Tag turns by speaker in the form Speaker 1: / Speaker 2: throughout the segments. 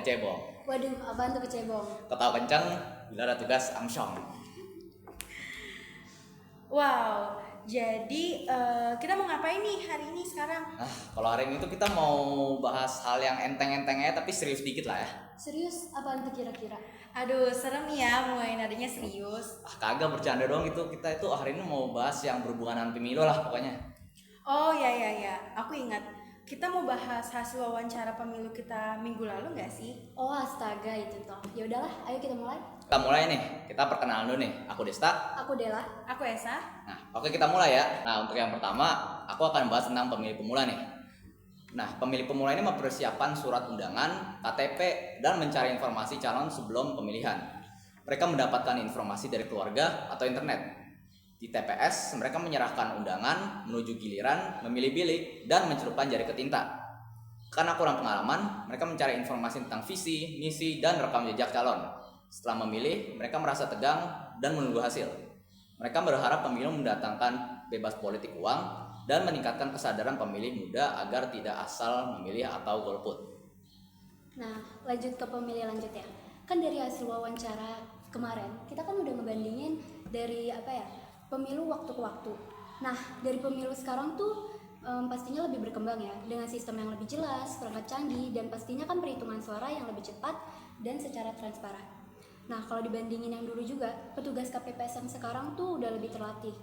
Speaker 1: kecebong.
Speaker 2: Waduh, apaan tuh kecebong?
Speaker 1: Ketawa kencang bila ada tugas amsyong.
Speaker 3: Wow, jadi kita mau ngapain nih hari ini sekarang?
Speaker 1: Kalau hari ini tuh kita mau bahas hal yang enteng-enteng aja tapi serius dikit lah ya.
Speaker 2: Serius, apaan tuh kira-kira?
Speaker 3: Aduh, serem ya mulai nadanya serius.
Speaker 1: Kagak bercanda doang gitu. Kita itu hari ini mau bahas yang berhubungan dengan pemilu lah pokoknya.
Speaker 3: Oh ya, aku ingat. Kita mau bahas hasil wawancara pemilu kita minggu lalu nggak sih?
Speaker 2: Oh astaga itu toh. Ya udahlah, ayo kita mulai.
Speaker 1: Kita mulai nih. Kita perkenalan dulu nih. Aku Desta.
Speaker 2: Aku Dela.
Speaker 3: Aku Esa.
Speaker 1: Nah, oke kita mulai ya. Nah, untuk yang pertama, aku akan bahas tentang pemilih pemula nih. Nah, pemilih pemula ini mempersiapkan surat undangan, KTP, dan mencari informasi calon sebelum pemilihan. Mereka mendapatkan informasi dari keluarga atau internet. Di TPS, mereka menyerahkan undangan, menuju giliran, memilih bilik, dan mencelupkan jari ke tinta. Karena kurang pengalaman, mereka mencari informasi tentang visi, misi, dan rekam jejak calon. Setelah memilih, mereka merasa tegang dan menunggu hasil. Mereka berharap pemilu mendatangkan bebas politik uang dan meningkatkan kesadaran pemilih muda agar tidak asal memilih atau golput.
Speaker 2: Nah, lanjut ke pemilih lanjut ya. Kan dari hasil wawancara kemarin, kita kan udah ngebandingin dari pemilu waktu ke waktu. Nah, dari pemilu sekarang tuh pastinya lebih berkembang ya, dengan sistem yang lebih jelas, perangkat canggih, dan pastinya kan perhitungan suara yang lebih cepat dan secara transparan. Nah, kalau dibandingin yang dulu juga, petugas KPPS yang sekarang tuh udah lebih terlatih,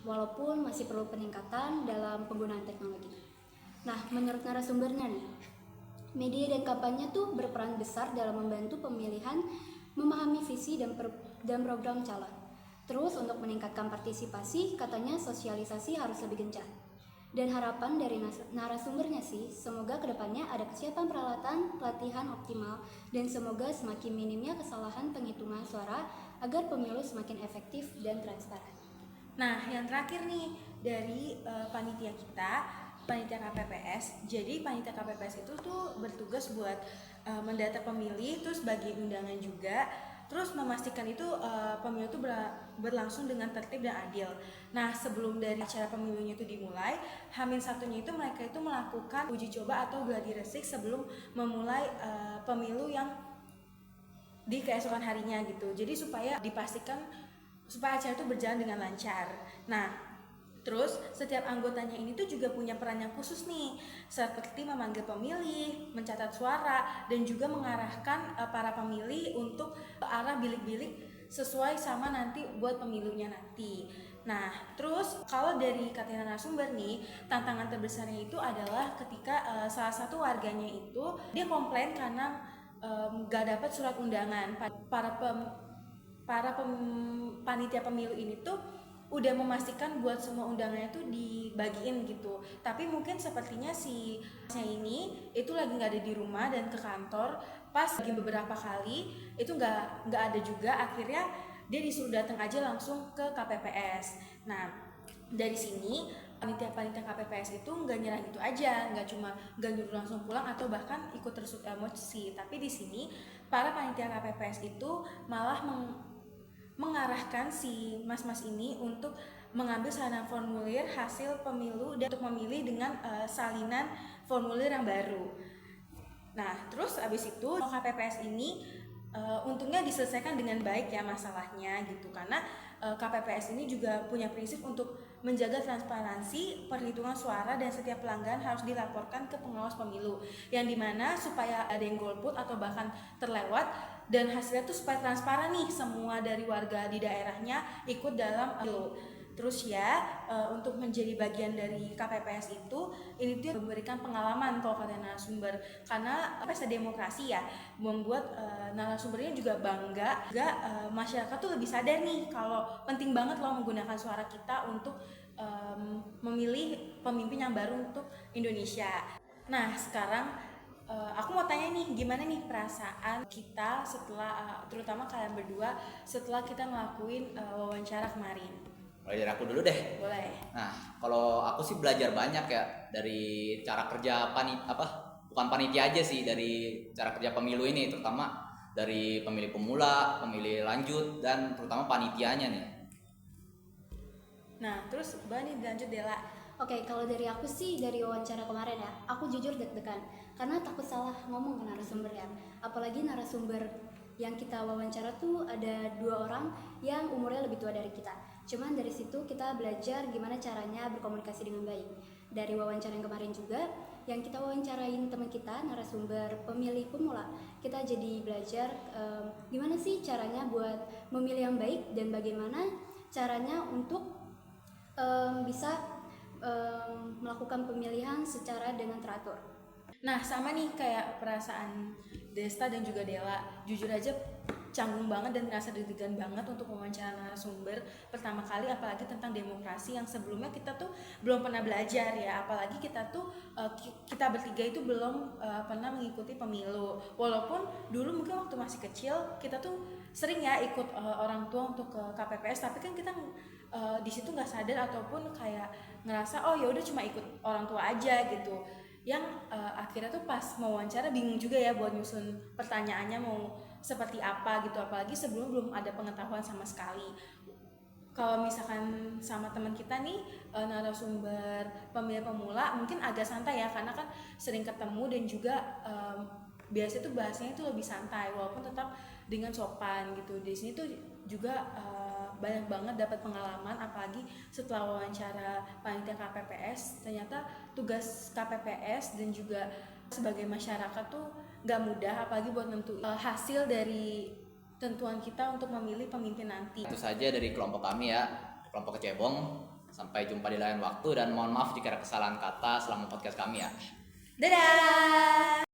Speaker 2: walaupun masih perlu peningkatan dalam penggunaan teknologi. Nah, menurut narasumbernya nih, media dan kampanye tuh berperan besar dalam membantu pemilihan, memahami visi dan program calon. Terus untuk meningkatkan partisipasi, katanya sosialisasi harus lebih gencar. Dan harapan dari narasumbernya sih, semoga kedepannya ada kesiapan peralatan, pelatihan optimal, dan semoga semakin minimnya kesalahan penghitungan suara agar pemilu semakin efektif dan transparan.
Speaker 3: Nah, yang terakhir nih dari panitia kita, panitia KPPS. Jadi panitia KPPS itu tuh bertugas buat mendata pemilih, terus bagi undangan juga, terus memastikan itu pemilu itu berlangsung dengan tertib dan adil. Nah, sebelum dari acara pemilunya itu dimulai, H-1-nya itu mereka itu melakukan uji coba atau gladi resik sebelum memulai pemilu yang di keesokan harinya gitu. Jadi supaya dipastikan supaya acara itu berjalan dengan lancar. Nah, terus setiap anggotanya ini tuh juga punya peran yang khusus nih, seperti memanggil pemilih, mencatat suara, dan juga mengarahkan para pemilih untuk ke arah bilik-bilik sesuai sama nanti buat pemilunya nanti. Nah, terus kalau dari kata narasumber nih, tantangan terbesarnya itu adalah ketika salah satu warganya itu dia komplain karena gak dapat surat undangan. Panitia pemilu ini tuh udah memastikan buat semua undangannya tuh dibagiin gitu, tapi mungkin sepertinya si ini itu lagi nggak ada di rumah dan ke kantor, pas lagi beberapa kali itu nggak ada juga, akhirnya dia disuruh datang aja langsung ke KPPS. Nah, dari sini panitia KPPS itu nggak nyerah gitu aja, nggak cuma nggak nyuruh langsung pulang atau bahkan ikut tersut emosi, tapi di sini para panitia KPPS itu malah mengarahkan si mas-mas ini untuk mengambil salinan formulir hasil pemilu dan untuk memilih dengan salinan formulir yang baru. Nah, terus abis itu KPPS ini untungnya diselesaikan dengan baik ya masalahnya gitu, karena KPPS ini juga punya prinsip untuk menjaga transparansi perhitungan suara dan setiap pelanggaran harus dilaporkan ke pengawas pemilu, yang dimana supaya ada yang golput atau bahkan terlewat dan hasilnya tuh supaya transparan nih, semua dari warga di daerahnya ikut dalam pemilu. Terus ya untuk menjadi bagian dari KPPS itu, ini tuh memberikan pengalaman kalau kata narasumber, karena pesta demokrasi ya membuat narasumbernya juga bangga, juga masyarakat tuh lebih sadar nih kalau penting banget loh menggunakan suara kita untuk memilih pemimpin yang baru untuk Indonesia. Nah, sekarang aku mau tanya nih, gimana nih perasaan kita setelah terutama kalian berdua setelah kita ngelakuin wawancara kemarin?
Speaker 1: Mulai dari aku dulu deh.
Speaker 3: Boleh.
Speaker 1: Nah, kalau aku sih belajar banyak ya dari cara kerja bukan panitia aja sih, dari cara kerja pemilu ini, terutama dari pemilih pemula, pemilih lanjut, dan terutama panitianya nih.
Speaker 3: Nah, terus Mbak nih lanjut Dela.
Speaker 2: Oke, kalau dari aku sih dari wawancara kemarin ya, aku jujur deg-degan karena takut salah ngomong ke narasumber ya. Apalagi narasumber yang kita wawancara tuh ada 2 orang yang umurnya lebih tua dari kita. Cuman dari situ kita belajar gimana caranya berkomunikasi dengan baik. Dari wawancara yang kemarin juga, yang kita wawancarain teman kita, narasumber pemilih pemula, kita jadi belajar gimana sih caranya buat memilih yang baik dan bagaimana caranya untuk bisa melakukan pemilihan secara dengan teratur.
Speaker 3: Nah, sama nih kayak perasaan Desta dan juga Dela. Jujur aja canggung banget dan ngerasa deg-degan banget untuk wawancara narasumber pertama kali, apalagi tentang demokrasi yang sebelumnya kita tuh belum pernah belajar ya. Apalagi kita tuh kita bertiga itu belum pernah mengikuti pemilu. Walaupun dulu mungkin waktu masih kecil kita tuh sering ya ikut orang tua untuk ke KPPS, tapi kan kita di situ nggak sadar ataupun kayak ngerasa oh ya udah cuma ikut orang tua aja gitu. Yang akhirnya tuh pas mau wawancara bingung juga ya buat nyusun pertanyaannya mau seperti apa gitu, apalagi sebelum belum ada pengetahuan sama sekali. Kalau misalkan sama teman kita nih narasumber pemilih pemula mungkin agak santai ya, karena kan sering ketemu dan juga biasanya tuh bahasanya tuh lebih santai walaupun tetap dengan sopan gitu. Di sini tuh juga banyak banget dapat pengalaman, apalagi setelah wawancara panitia KPPS. Ternyata tugas KPPS dan juga sebagai masyarakat tuh gak mudah, apalagi buat nentuin hasil dari tentuan kita untuk memilih pemimpin nanti.
Speaker 1: Itu saja dari kelompok kami ya, kelompok Kecebong. Sampai jumpa di lain waktu dan mohon maaf jika ada kesalahan kata selama podcast kami ya.
Speaker 3: Dadah!